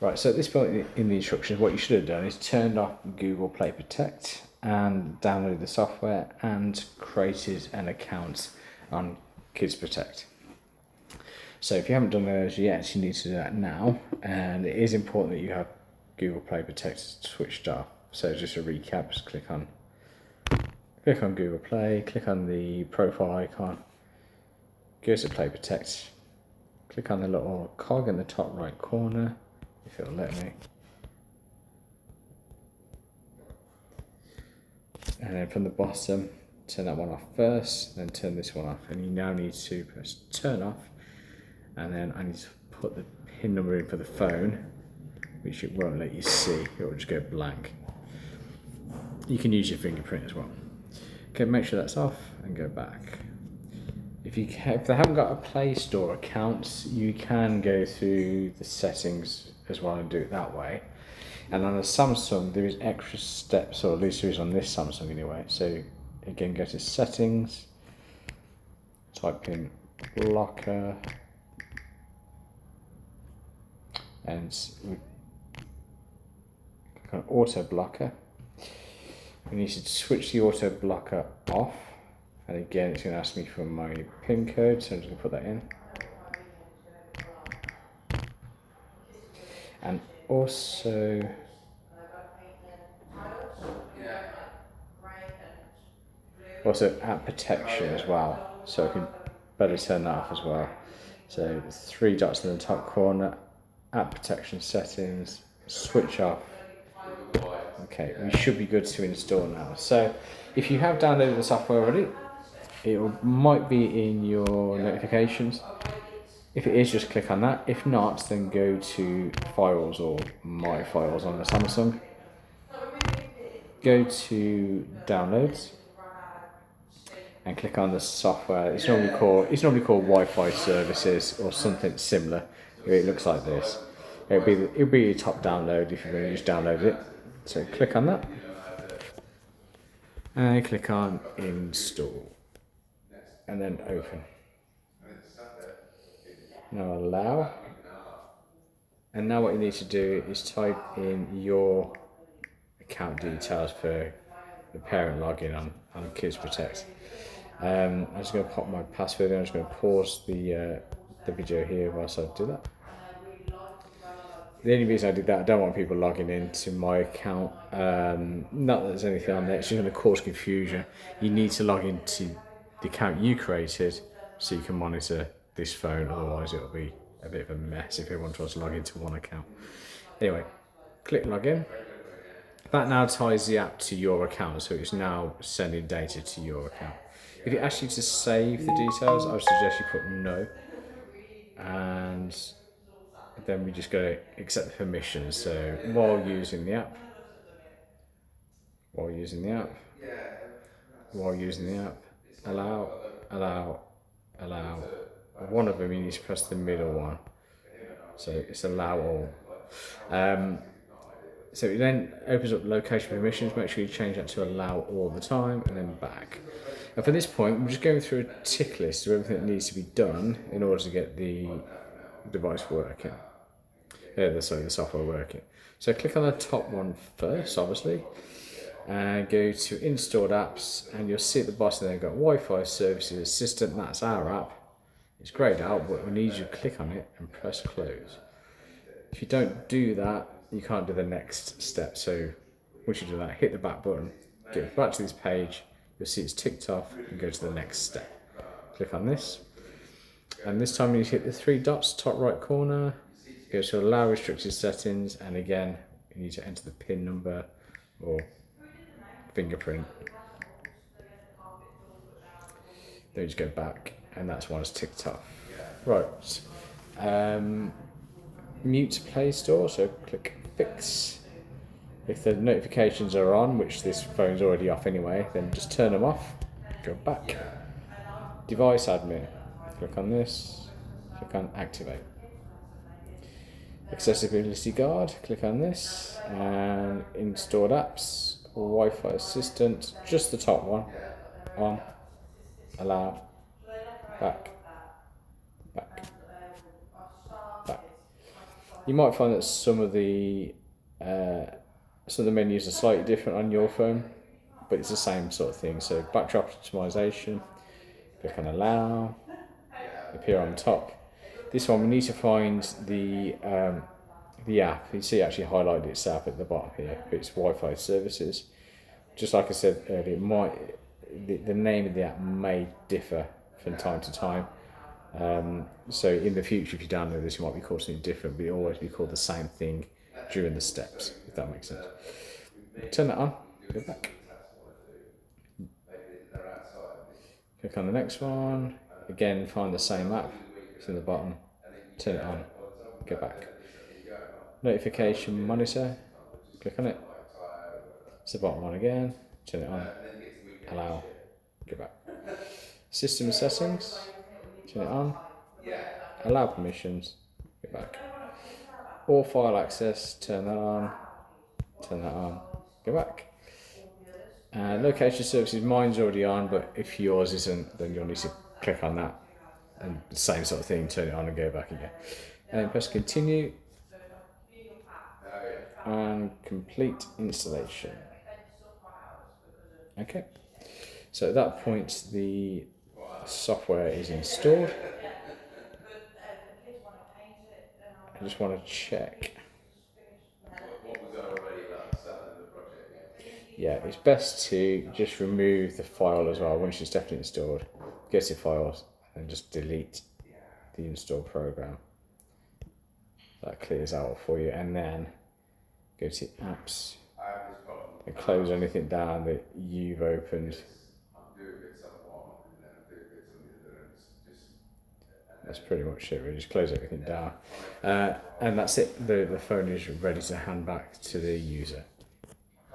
Right, so at this point in the instructions, what you should have done is turned off Google Play Protect and downloaded the software and created an account on Kids Protect. So if you haven't done those yet, you need to do that now, and it is important that you have Google Play Protect switched off. So just a recap, just click on Google Play, click on the profile icon, go to Play Protect, click on the little cog in the top right corner, if it'll let me. And then from the bottom, turn that one off first, then turn this one off. And you now need to press turn off. And then I need to put the PIN number in for the phone, which it won't let you see. It will just go blank. You can use your fingerprint as well. Okay, make sure that's off and go back. If they haven't got a Play Store account, you can go through the settings as well and do it that way. And on a Samsung, there is extra steps, or at least there is on this Samsung anyway. So again, go to settings, type in blocker, and click on auto blocker. We need to switch the auto blocker off. And again, it's going to ask me for my PIN code, so I'm just going to put that in. And also, app protection as well, so I can better turn that off as well. So 3 dots in the top corner, app protection settings, switch off. Okay, we should be good to install now. So if you have downloaded the software already, it might be in your notifications. If it is, just click on that. If not, then go to Files or My Files on the Samsung. Go to Downloads and click on the software. It's normally called Wi-Fi services or something similar. It looks like this. It'll be your top download if you're going to just download it. So click on that and click on Install and then Open. Now allow, and now what you need to do is type in your account details for the parent login on Kids Protect. I'm just going to pop my password in. I'm just going to pause the video here whilst I do that. The only reason I did that, I don't want people logging into my account. Not that there's anything on there, it's just going to cause confusion. You need to log into the account you created so you can monitor this phone, otherwise it'll be a bit of a mess if everyone tries to log into one account. Anyway, click login. That now ties the app to your account, so it's now sending data to your account. If it asks you to save the details, I would suggest you put no. And then we just go accept the permissions. So while using the app, allow. One of them you need to press the middle one. So it's allow all. So it then opens up location permissions. Make sure you change that to allow all the time, and then back. And for this point, we're just going through a tick list of everything that needs to be done in order to get the device working. The software working. So click on the top one first, obviously, and go to installed apps, and you'll see at the bottom there you've got Wi-Fi Services Assistant. That's our app. It's greyed out, but we need you to click on it and press close. If you don't do that, you can't do the next step. So once you do that, hit the back button, get back to this page, you'll see it's ticked off, and go to the next step. Click on this, and this time you hit the 3 dots, top right corner, go to allow restricted settings, and again, you need to enter the PIN number or fingerprint. Then you just go back, and that's one is ticked off. Right. Mute Play Store, so click Fix. If the notifications are on, which this phone's already off anyway, then just turn them off, go back. Device Admin, click on this, click on Activate. Accessibility Guard, click on this, and Installed Apps, Wi-Fi Assistant, just the top one, on, allow, back, back, back. You might find that some of the menus are slightly different on your phone, but it's the same sort of thing. So backdrop optimization, click on allow, appear on top. This one we need to find the app. You see it actually highlighted itself at the bottom here. It's Wi-Fi services. Just like I said earlier, the name of the app may differ from time to time. So in the future, if you download this, you might be called something different, but it'll always be called the same thing during the steps, if that makes sense. Turn that on, go back. Click on the next one. Again, find the same app. It's in the bottom. Turn it on, go back. Notification monitor. Click on it. It's the bottom one again. Turn it on. Allow. Go back. System settings. Turn it on. Allow permissions. Go back. All file access. Turn that on. Turn that on. Go back. Location services. Mine's already on, but if yours isn't, then you'll need to click on that and the same sort of thing. Turn it on and go back again. And then press continue. And complete installation. Okay, so at that point the software is installed. I just want to check. Yeah, it's best to just remove the file as well once it's definitely installed. Go to files and just delete the install program. That clears out for you, and then go to apps and close anything down that you've opened. That's pretty much it, really. Just close everything down. And that's it. The phone is ready to hand back to the user.